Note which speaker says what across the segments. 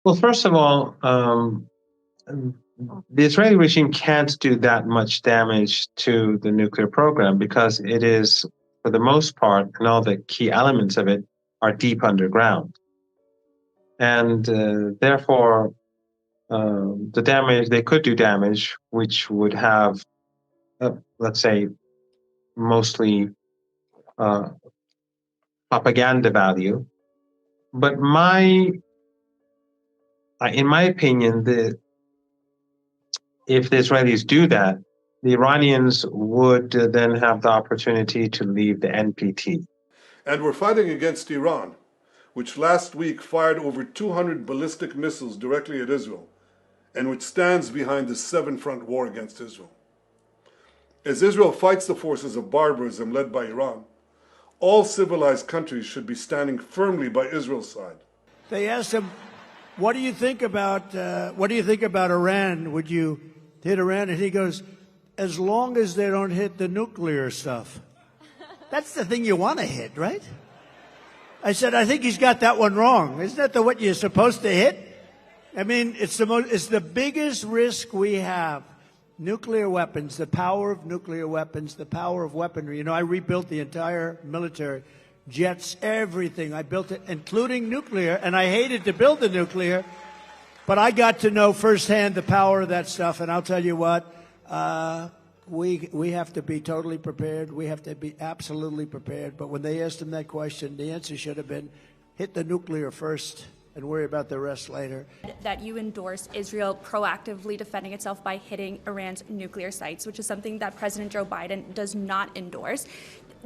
Speaker 1: Well, first of all, the Israeli regime can't do that much damage to the nuclear program because it is, for the most part, and all the key elements of it are deep underground. And therefore, the damage, they could do damage, which would have, let's say, mostly uh, propaganda value. But in my opinion, if the Israelis do that, the Iranians would then have the opportunity to leave the NPT.
Speaker 2: And we're fighting against Iran, which last week fired over 200 ballistic missiles directly at Israel, and which stands behind the seven-front war against Israel. As Israel fights the forces of barbarism led by Iran, all civilized countries should be standing firmly by Israel's side.
Speaker 3: They asked him, what do you think about Iran? Would you hit Iran? And he goes, as long as they don't hit the nuclear stuff. That's the thing you want to hit, right? I said, I think he's got that one wrong. Isn't that what you're supposed to hit? I mean, it's the biggest risk we have. Nuclear weapons, the power of nuclear weapons, the power of weaponry. You know, I rebuilt the entire military, jets, everything. I built it, including nuclear, and I hated to build the nuclear, but I got to know firsthand the power of that stuff, and I'll tell you what, we have to be totally prepared. We have to be absolutely prepared. But when they asked him that question, the answer should have been, hit the nuclear first and worry about the rest later.
Speaker 4: That you endorse Israel proactively defending itself by hitting Iran's nuclear sites, which is something that President Joe Biden does not endorse.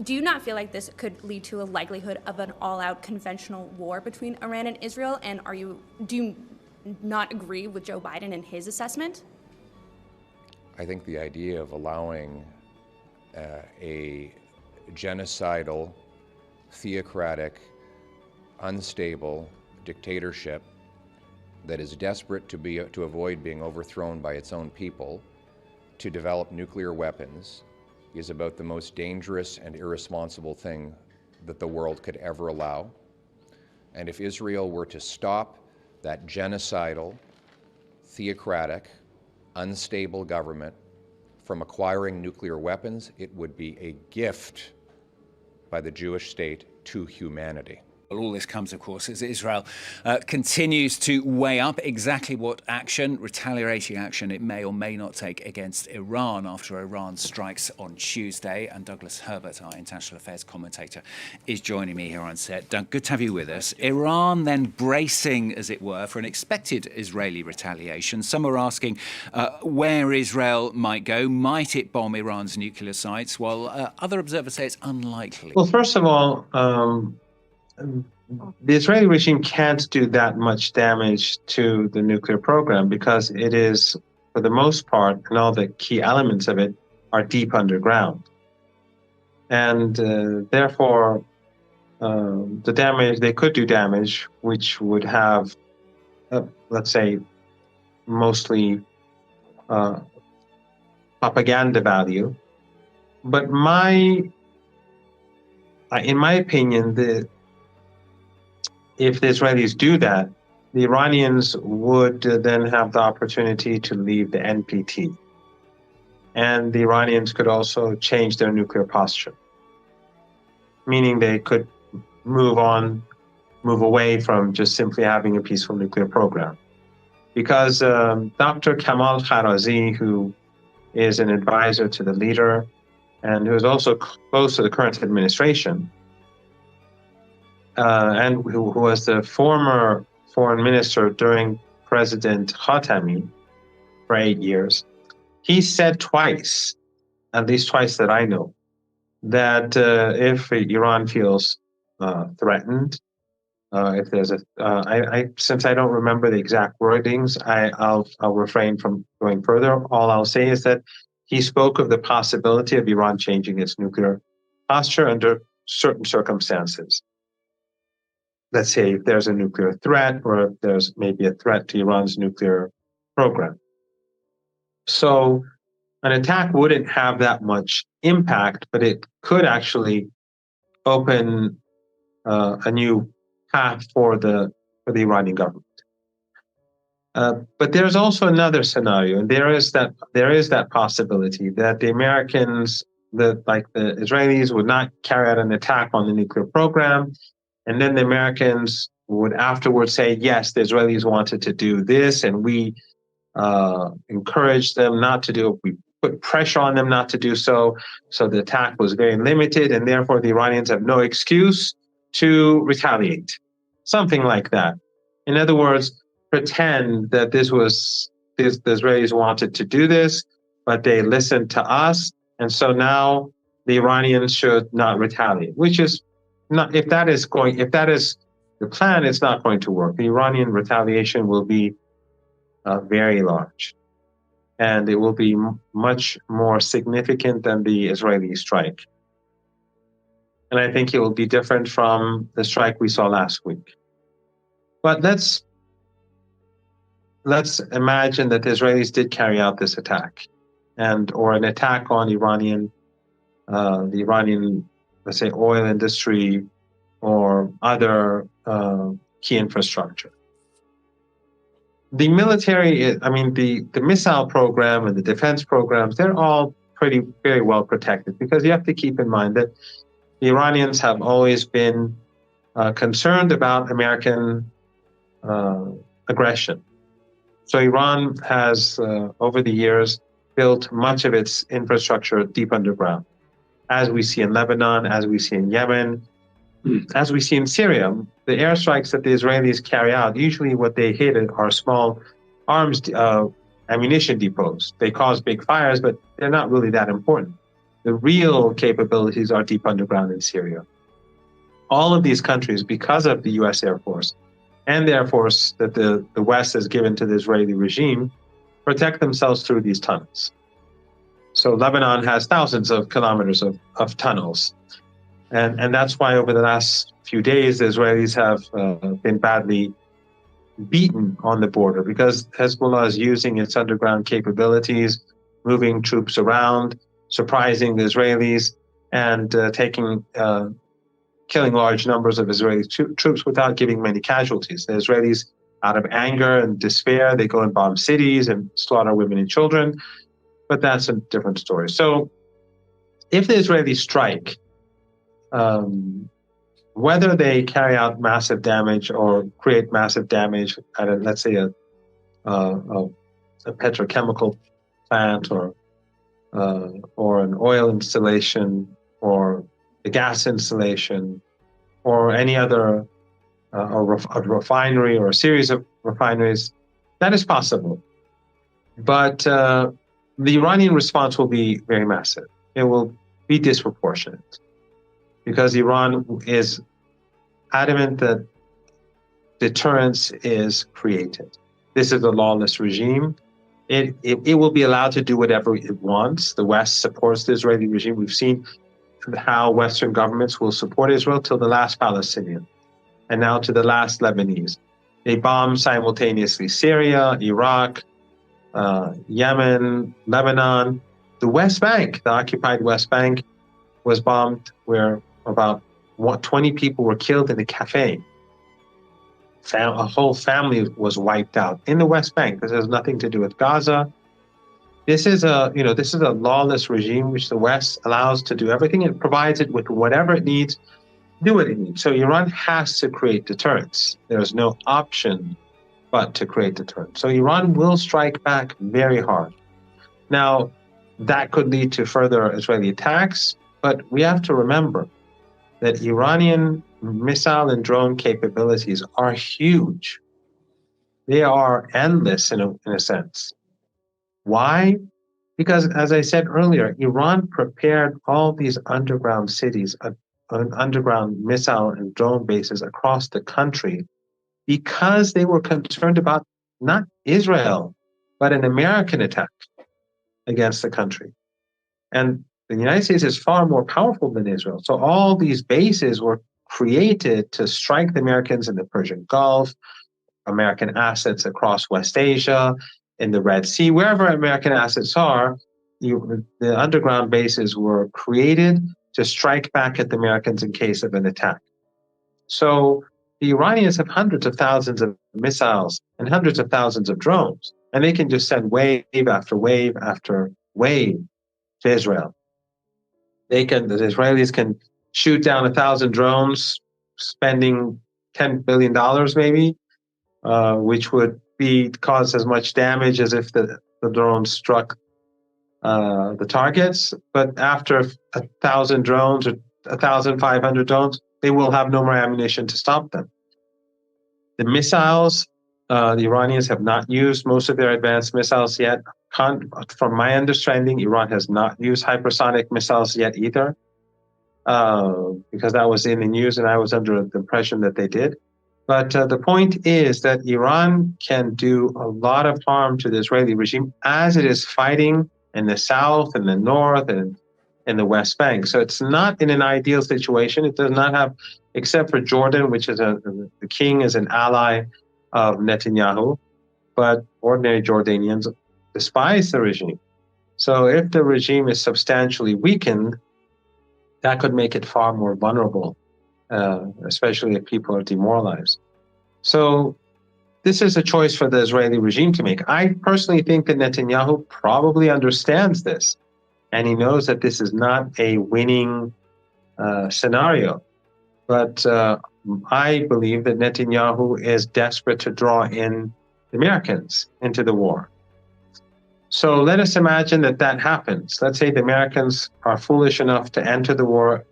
Speaker 4: Do you not feel like this could lead to a likelihood of an all-out conventional war between Iran and Israel? And do you not agree with Joe Biden and his assessment?
Speaker 5: I think the idea of allowing a genocidal, theocratic, unstable dictatorship that is desperate to avoid being overthrown by its own people to develop nuclear weapons is about the most dangerous and irresponsible thing that the world could ever allow. And if Israel were to stop that genocidal, theocratic, unstable government from acquiring nuclear weapons, it would be a gift by the Jewish state to humanity.
Speaker 6: Well, all this comes, of course, as Israel continues to weigh up exactly what retaliating action it may or may not take against Iran after Iran strikes on Tuesday. And Douglas Herbert, our international affairs commentator, is joining me here on set. Doug, good to have you with us. Iran then bracing, as it were, for an expected Israeli retaliation. Some are asking where Israel might go. Might it bomb Iran's nuclear sites? While other observers say it's unlikely.
Speaker 1: Well, first of all, the Israeli regime can't do that much damage to the nuclear program because it is, for the most part, and all the key elements of it are deep underground. And therefore, the damage, they could do damage, which would have, let's say, mostly propaganda value. But in my opinion, if the Israelis do that, the Iranians would then have the opportunity to leave the NPT. And the Iranians could also change their nuclear posture, meaning they could move away from just simply having a peaceful nuclear program. Because Dr. Kamal Kharazi, who is an advisor to the leader and who is also close to the current administration, and who was the former foreign minister during President Khatami for 8 years, he said twice, at least twice that I know, that if Iran feels threatened, if there's since I don't remember the exact wordings, I'll refrain from going further. All I'll say is that he spoke of the possibility of Iran changing its nuclear posture under certain circumstances. Let's say if there's a nuclear threat or if there's maybe a threat to Iran's nuclear program. So an attack wouldn't have that much impact, but it could actually open a new path for the Iranian government. But there's also another scenario, and there is that possibility that the Americans, like the Israelis, would not carry out an attack on the nuclear program, and then the Americans would afterwards say, yes, the Israelis wanted to do this, and we encouraged them not to do it. We put pressure on them not to do so. So the attack was very limited, and therefore the Iranians have no excuse to retaliate. Something like that. In other words, pretend that the Israelis wanted to do this, but they listened to us, and so now the Iranians should not retaliate. Which is not, if that is the plan, it's not going to work. The Iranian retaliation will be very large, and it will be much more significant than the Israeli strike. And I think it will be different from the strike we saw last week. But let's imagine that the Israelis did carry out this attack, or an attack on the Iranian, let's say, oil industry or other key infrastructure. The military, the missile program and the defense programs, they're all very well protected, because you have to keep in mind that the Iranians have always been concerned about American aggression. So Iran has, over the years, built much of its infrastructure deep underground, as we see in Lebanon, as we see in Yemen, as we see in Syria. The airstrikes that the Israelis carry out, usually what they hit are small arms ammunition depots. They cause big fires, but they're not really that important. The real capabilities are deep underground in Syria. All of these countries, because of the U.S. Air Force and the Air Force that the West has given to the Israeli regime, protect themselves through these tunnels. So Lebanon has thousands of kilometers of tunnels. And that's why over the last few days, the Israelis have been badly beaten on the border, because Hezbollah is using its underground capabilities, moving troops around, surprising the Israelis, and killing large numbers of Israeli troops without giving many casualties. The Israelis, out of anger and despair, they go and bomb cities and slaughter women and children, but that's a different story. So if the Israelis strike, whether they carry out massive damage or create massive damage at let's say a petrochemical plant or an oil installation or a gas installation or any other a refinery or a series of refineries, that is possible. But the Iranian response will be very massive. It will be disproportionate, because Iran is adamant that deterrence is created. This is a lawless regime. It will be allowed to do whatever it wants. The West supports the Israeli regime. We've seen how Western governments will support Israel till the last Palestinian, and now to the last Lebanese. They bomb simultaneously Syria, Iraq, Yemen, Lebanon. The West Bank, the occupied West Bank, was bombed, where about 20 people were killed in a cafe. A whole family was wiped out in the West Bank. This has nothing to do with Gaza. This is a lawless regime which the West allows to do everything. It provides it with whatever it needs, do what it needs. So Iran has to create deterrence. There's no option but to create deterrence. So Iran will strike back very hard. Now, that could lead to further Israeli attacks, but we have to remember that Iranian missile and drone capabilities are huge. They are endless in a sense. Why? Because, as I said earlier, Iran prepared all these underground cities, underground missile and drone bases across the country, because they were concerned about not Israel, but an American attack against the country. And the United States is far more powerful than Israel. So all these bases were created to strike the Americans in the Persian Gulf, American assets across West Asia, in the Red Sea, wherever American assets are. The underground bases were created to strike back at the Americans in case of an attack. So The Iranians have hundreds of thousands of missiles and hundreds of thousands of drones, and they can just send wave after wave after wave to Israel. The Israelis can shoot down 1,000 drones, spending $10 billion maybe, which would cause as much damage as if the drones struck the targets. But after 1,000 drones or 1,500 drones, they will have no more ammunition to stop them. The missiles, the Iranians have not used most of their advanced missiles yet. From my understanding, Iran has not used hypersonic missiles yet either, because that was in the news and I was under the impression that they did. But the point is that Iran can do a lot of harm to the Israeli regime as it is fighting in the south and the north and in the West Bank. So it's not in an ideal situation. It does not have, except for Jordan, which is the king is an ally of Netanyahu, but ordinary Jordanians despise the regime. So if the regime is substantially weakened, that could make it far more vulnerable, especially if people are demoralized. So this is a choice for the Israeli regime to make. I personally think that Netanyahu probably understands this, and he knows that this is not a winning scenario. But I believe that Netanyahu is desperate to draw in the Americans into the war. So let us imagine that happens. Let's say the Americans are foolish enough to enter the war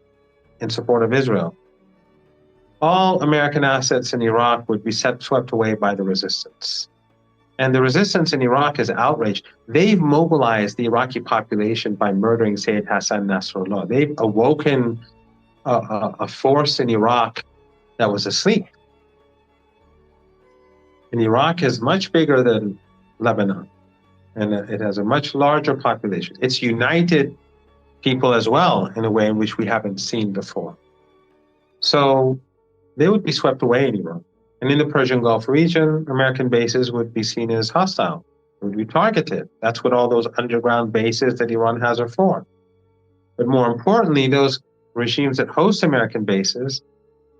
Speaker 1: in support of Israel. All American assets in Iraq would be swept away by the resistance. And the resistance in Iraq is outraged. They've mobilized the Iraqi population by murdering Sayyid Hassan Nasrallah. They've awoken a force in Iraq that was asleep. And Iraq is much bigger than Lebanon, and it has a much larger population. It's united people as well in a way in which we haven't seen before. So they would be swept away in Iran. And in the Persian Gulf region, American bases would be seen as hostile, would be targeted. That's what all those underground bases that Iran has are for. But more importantly, those regimes that host American bases,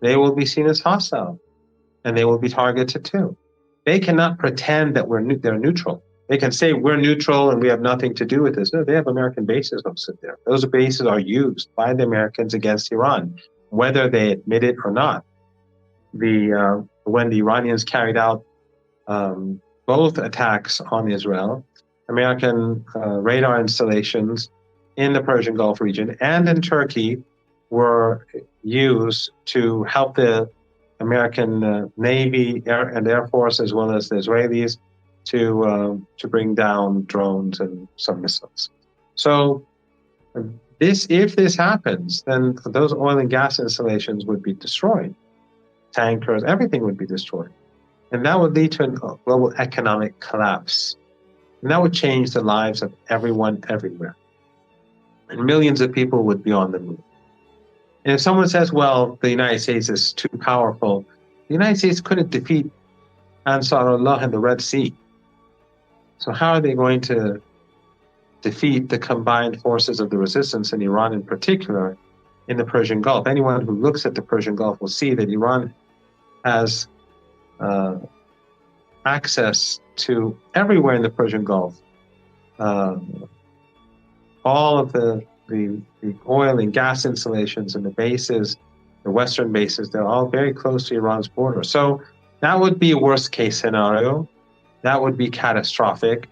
Speaker 1: they will be seen as hostile, and they will be targeted too. They cannot pretend that they're neutral. They can say we're neutral and we have nothing to do with this. No, they have American bases hosted there. Those bases are used by the Americans against Iran, whether they admit it or not. When the Iranians carried out both attacks on Israel, American radar installations in the Persian Gulf region and in Turkey were used to help the American Navy and Air Force, as well as the Israelis, to bring down drones and some missiles. So if this happens, then those oil and gas installations would be destroyed. Tankers, everything would be destroyed. And that would lead to a global economic collapse. And that would change the lives of everyone everywhere. And millions of people would be on the move. And if someone says, well, the United States is too powerful, the United States couldn't defeat Ansarullah in the Red Sea. So how are they going to defeat the combined forces of the resistance in Iran in particular in the Persian Gulf? Anyone who looks at the Persian Gulf will see that Iran has access to everywhere in the Persian Gulf. All of the oil and gas installations and the bases, the Western bases, they're all very close to Iran's border. So that would be a worst case scenario. That would be catastrophic.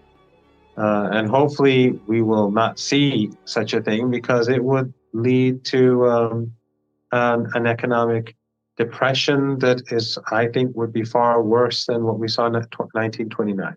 Speaker 1: And hopefully we will not see such a thing, because it would lead to an economic depression that I think would be far worse than what we saw in 1929.